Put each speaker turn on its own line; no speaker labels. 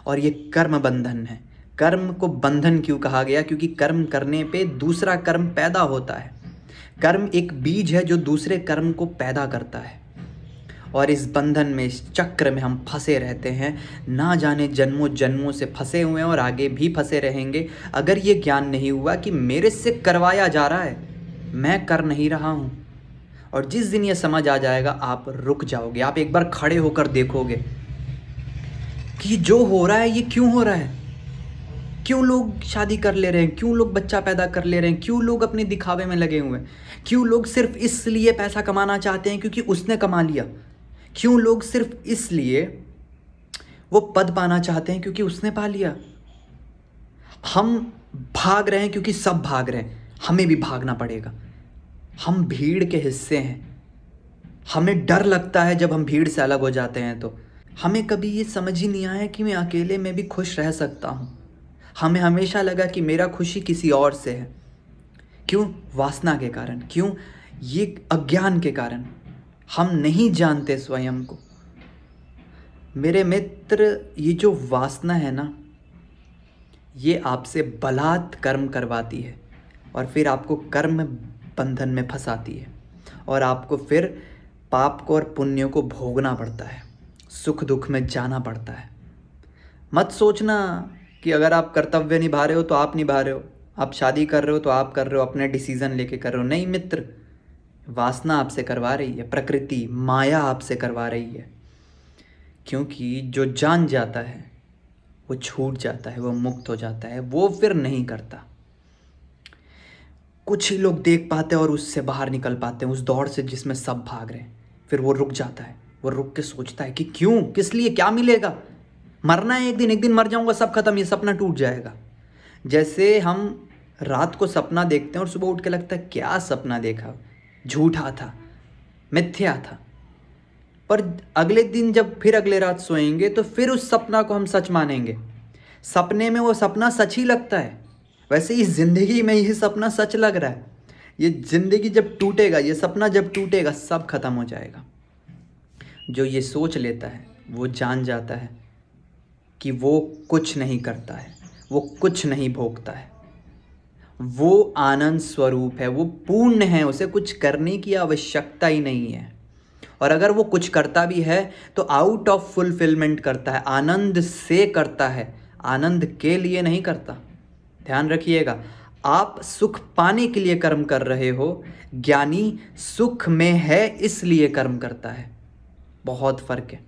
और ये कर्म बंधन है। कर्म को बंधन क्यों कहा गया? क्योंकि कर्म करने पे दूसरा कर्म पैदा होता है। कर्म एक बीज है जो दूसरे कर्म को पैदा करता है, और इस बंधन में, इस चक्र में हम फंसे रहते हैं। ना जाने जन्मों जन्मों से फंसे हुए हैं और आगे भी फंसे रहेंगे, अगर ये ज्ञान नहीं हुआ कि मेरे से करवाया जा रहा है, मैं कर नहीं रहा हूँ। और जिस दिन ये समझ आ जाएगा, आप रुक जाओगे। आप एक बार खड़े होकर देखोगे कि जो हो रहा है ये क्यों हो रहा है। क्यों लोग शादी कर ले रहे हैं, क्यों लोग बच्चा पैदा कर ले रहे हैं, क्यों लोग अपने दिखावे में लगे हुए हैं, क्यों लोग सिर्फ इसलिए पैसा कमाना चाहते हैं क्योंकि उसने कमा लिया, क्यों लोग सिर्फ इसलिए वो पद पाना चाहते हैं क्योंकि उसने पा लिया। हम भाग रहे हैं क्योंकि सब भाग रहे हैं, हमें भी भागना पड़ेगा। हम भीड़ के हिस्से हैं। हमें डर लगता है जब हम भीड़ से अलग हो जाते हैं, तो हमें कभी ये समझ ही नहीं आया कि मैं अकेले में भी खुश रह सकता हूँ। हमें हमेशा लगा कि मेरा खुशी किसी और से है। क्यों? वासना के कारण। क्यों? ये अज्ञान के कारण। हम नहीं जानते स्वयं को। मेरे मित्र, ये जो वासना है ना, ये आपसे बलात् कर्म करवाती है और फिर आपको कर्म बंधन में फंसाती है, और आपको फिर पाप को और पुण्य को भोगना पड़ता है, सुख दुख में जाना पड़ता है। मत सोचना कि अगर आप कर्तव्य निभा रहे हो तो आप निभा रहे हो, आप शादी कर रहे हो तो आप कर रहे हो, अपने डिसीजन लेके कर रहे हो। नहीं मित्र, वासना आपसे करवा रही है, प्रकृति माया आपसे करवा रही है। क्योंकि जो जान जाता है वो छूट जाता है, वो मुक्त हो जाता है, वो फिर नहीं करता। कुछ ही लोग देख पाते हैं और उससे बाहर निकल पाते हैं, उस दौड़ से जिसमें सब भाग रहे हैं। फिर वो रुक जाता है, वो रुक के सोचता है कि क्यों, किस लिए, क्या मिलेगा। मरना है, एक दिन मर जाऊंगा, सब खत्म, ये सपना टूट जाएगा। जैसे हम रात को सपना देखते हैं और सुबह उठ के लगता है क्या सपना देखा, झूठा था, मिथ्या था। पर अगले दिन जब फिर अगले रात सोएंगे तो फिर उस सपना को हम सच मानेंगे। सपने में वो सपना सच ही लगता है। वैसे इस ज़िंदगी में ये सपना सच लग रहा है। ये ज़िंदगी जब टूटेगा, ये सपना जब टूटेगा, सब खत्म हो जाएगा। जो ये सोच लेता है वो जान जाता है कि वो कुछ नहीं करता है, वो कुछ नहीं भोगता है, वो आनंद स्वरूप है, वो पूर्ण है, उसे कुछ करने की आवश्यकता ही नहीं है। और अगर वो कुछ करता भी है तो आउट ऑफ फुलफिलमेंट करता है, आनंद से करता है, आनंद के लिए नहीं करता। ध्यान रखिएगा, आप सुख पाने के लिए कर्म कर रहे हो, ज्ञानी सुख में है इसलिए कर्म करता है। बहुत फर्क है।